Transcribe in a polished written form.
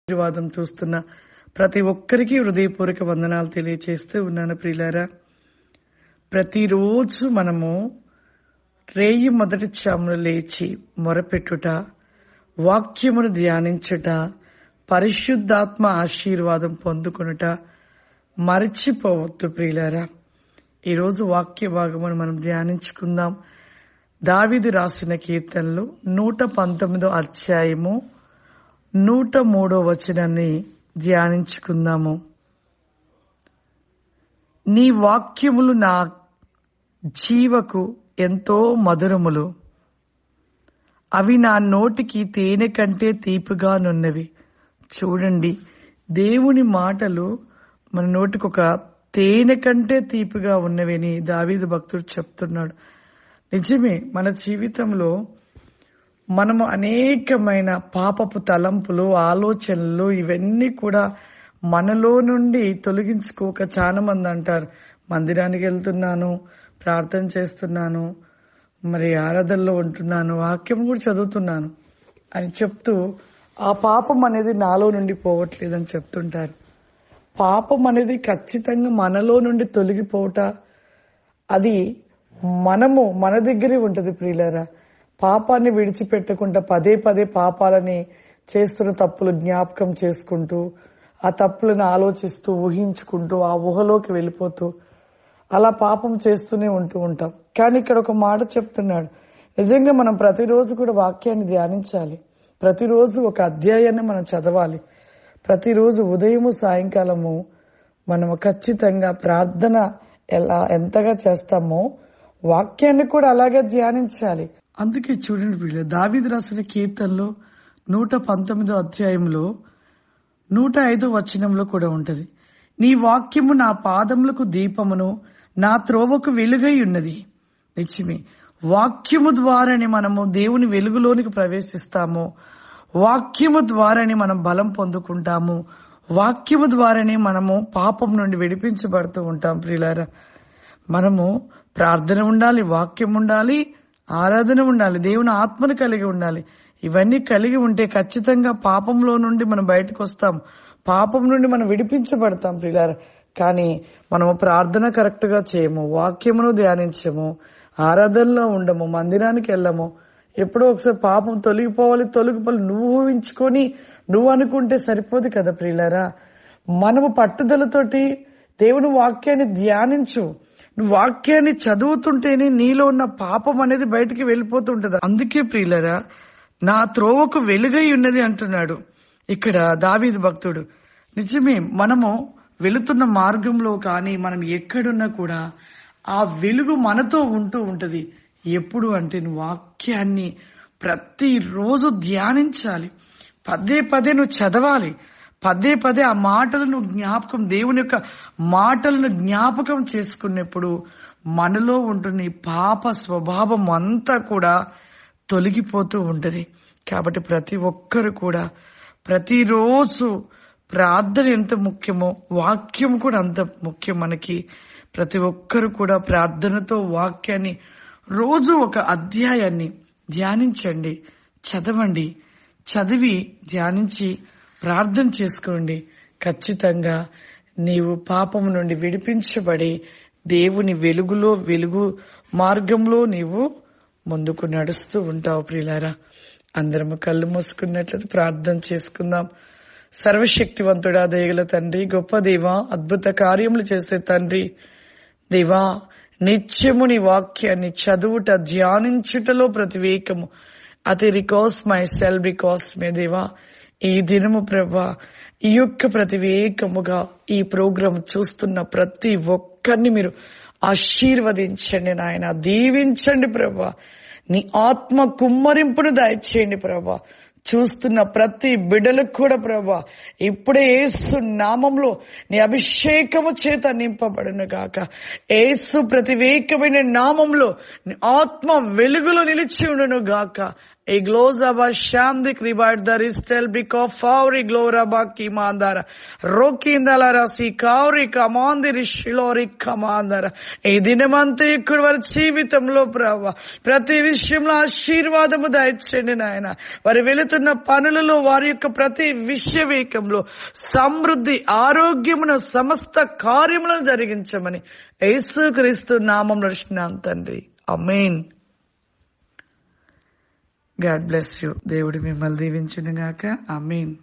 ఆశీర్వాదం చూస్తున్న ప్రతి ఒక్కరికి హృదయపూర్వక వందనాలు తెలియచేస్తూ ఉన్నాను. ప్రియులారా, ప్రతిరోజు మనము రేయి మొదటి చామున లేచి మొరపెట్టుట, వాక్యమును ధ్యానించుట, పరిశుద్ధాత్మ ఆశీర్వాదం పొందుకొనుట మరచిపోవద్దు. ప్రియులారా, ఈరోజు వాక్య భాగమును మనం ధ్యానించుకుందాం. దావీదు రాసిన కీర్తనలు 119 అధ్యాయము 103 వచనాన్ని ధ్యానించుకుందాము. నీ వాక్యములు నా జీవకు ఎంతో మధురములు, అవి నా నోటికి తేనె కంటే తీపిగానున్నవి. చూడండి, దేవుని మాటలు మన నోటికి ఒక తేనె కంటే తీపిగా ఉన్నవి అని దావీదు భక్తుడు చెప్తున్నాడు. నిజమే, మన జీవితంలో మనము అనేకమైన పాపపు తలంపులు, ఆలోచనలు ఇవన్నీ కూడా మనలో నుండి తొలగించుకోక చాలా మంది అంటారు, మందిరానికి వెళ్తున్నాను, ప్రార్థన చేస్తున్నాను, మరి ఆరాధనలో ఉంటున్నాను, వాక్యం కూడా చదువుతున్నాను అని చెప్తూ ఆ పాపం అనేది నాలో నుండి పోవట్లేదని చెప్తుంటారు. పాపం అనేది ఖచ్చితంగా మనలో నుండి తొలగిపోవట, అది మన దగ్గరే ఉంటుంది. ప్రియులారా, పాపాన్ని విడిచిపెట్టకుండా పదే పదే పాపాలని చేస్తున్న తప్పులు జ్ఞాపకం చేసుకుంటూ, ఆ తప్పులను ఆలోచిస్తూ, ఊహించుకుంటూ, ఆ ఊహలోకి వెళ్ళిపోతూ అలా పాపం చేస్తూనే ఉంటాం. కానీ ఇక్కడ ఒక మాట చెప్తున్నాడు, నిజంగా మనం ప్రతిరోజు కూడా వాక్యాన్ని ధ్యానించాలి. ప్రతిరోజు ఒక అధ్యాయాన్ని మనం చదవాలి. ప్రతిరోజు ఉదయము సాయంకాలము మనము ఖచ్చితంగా ప్రార్థన ఎంతగా చేస్తామో వాక్యాన్ని కూడా అలాగే ధ్యానించాలి. అందుకే చూడండి వీళ్ళు దావీదు రాసిన కీర్తనలో 119 అధ్యాయంలో 105 వచనంలో కూడా ఉంటది, నీ వాక్యము నా పాదములకు దీపమును, నా త్రోవకు వెలుగై ఉన్నది. నిజమే, వాక్యము ద్వారానే మనము దేవుని వెలుగులోనికి ప్రవేశిస్తాము. వాక్యము ద్వారానే మనం బలం పొందుకుంటాము. వాక్యము ద్వారానే మనము పాపం నుండి విడిపించబడుతూ ఉంటాం. ప్రియులారా, మనము ప్రార్థన ఉండాలి, వాక్యం ఉండాలి, ఆరాధన ఉండాలి, దేవుని ఆత్మను కలిగి ఉండాలి. ఇవన్నీ కలిగి ఉంటే ఖచ్చితంగా పాపంలో నుండి మనం బయటకు వస్తాం, పాపం నుండి మనం విడిపించబడతాం. ప్రియులారా, కానీ మనము ప్రార్థన కరెక్ట్ గా చేయము, వాక్యమును ధ్యానించము, ఆరాధనలో ఉండము, మందిరానికి వెళ్ళము. ఎప్పుడో ఒకసారి పాపం తొలగిపోవాలి నువ్వు ఊహించుకొని నువ్వు అనుకుంటే సరిపోదు కదా. ప్రియులారా, మనము పట్టుదలతోటి దేవుని వాక్యాన్ని ధ్యానించు. నువ్వు వాక్యాన్ని చదువుతుంటేనే నీలో ఉన్న పాపం అనేది బయటికి వెళ్ళిపోతుంటది. అందుకే ప్రియులారా, నా త్రోవకు వెలుగై ఉన్నది అంటున్నాడు ఇక్కడ దావీదు భక్తుడు. నిజమే, మనము వెళుతున్న మార్గంలో కానీ మనం ఎక్కడున్నా కూడా ఆ వెలుగు మనతో ఉంటది. ఎప్పుడు అంటే నువ్వు వాక్యాన్ని ప్రతిరోజు ధ్యానించాలి, పదే పదే నువ్వు చదవాలి, పదే పదే ఆ మాటలను జ్ఞాపకం, దేవుని యొక్క మాటలను జ్ఞాపకం చేసుకున్నప్పుడు మనలో ఉంటున్న ఈ పాప స్వభావం అంతా కూడా తొలగిపోతూ ఉంటది. కాబట్టి ప్రతి ఒక్కరు కూడా ప్రతిరోజు ప్రార్థన ఎంత ముఖ్యమో వాక్యం కూడా అంత ముఖ్యం మనకి. ప్రతి ఒక్కరు కూడా ప్రార్థనతో వాక్యాన్ని రోజు ఒక అధ్యాయాన్ని ధ్యానించండి, చదవండి, చదివి ధ్యానించి ప్రార్థన చేసుకోండి. ఖచ్చితంగా నీవు పాపం నుండి విడిపించబడి దేవుని వెలుగు మార్గంలో నీవు ముందుకు నడుస్తూ ఉంటావు. ప్రియులారా, అందరము కళ్ళు మూసుకున్నట్లయితే ప్రార్థన చేసుకుందాం. సర్వశక్తివంతుడా, దయగల తండ్రి, గొప్ప దేవా, అద్భుత కార్యములు చేసే తండ్రి, దేవా, నిత్యము నీ వాక్యాన్ని చదువుట, ధ్యానించుటలో ప్రతివేకము అతి రికాస్ మై సెల్ బికాస్ మే దేవా, ఈ దినము ప్రభా, ఈ యొక్క ప్రతివేకముగా ఈ ప్రోగ్రాం చూస్తున్న ప్రతి ఒక్కరిని మీరు ఆశీర్వదించండి నాయన, దీవించండి ప్రభా, నీ ఆత్మ కుమ్మరింపును దయచేయండి ప్రభా. చూస్తున్న ప్రతి బిడ్డలకు కూడా ప్రభా, ఇప్పుడే యేసు నామంలో నీ అభిషేకము చేత నింపబడును గాక. యేసు ప్రతివేకమైన నామంలో నీ ఆత్మ వెలుగులో నిలిచి ఉండును గాక. E glosaba shamdi kribad daristel biko fauri gloraba kimandara rokindala rasi kauri kamandi rishilori kamandara. ఈ దినమంతా ఇక్కడ వారి జీవితంలో ప్రభా ప్రతి విషయంలో ఆశీర్వాదము దయచేయండి నాయన. వారి చేయుచున్న పనులలో వారి యొక్క ప్రతి విషయవేకంలో సమృద్ధి, ఆరోగ్యమును, సమస్త కార్యములను జరిగించమని యేసుక్రీస్తు నామములో అడుగుచున్నాం తండ్రి. ఆమేన్. God bless you. దేవుడు మిమ్మల్ని దీవించును గాక. ఆమేన్.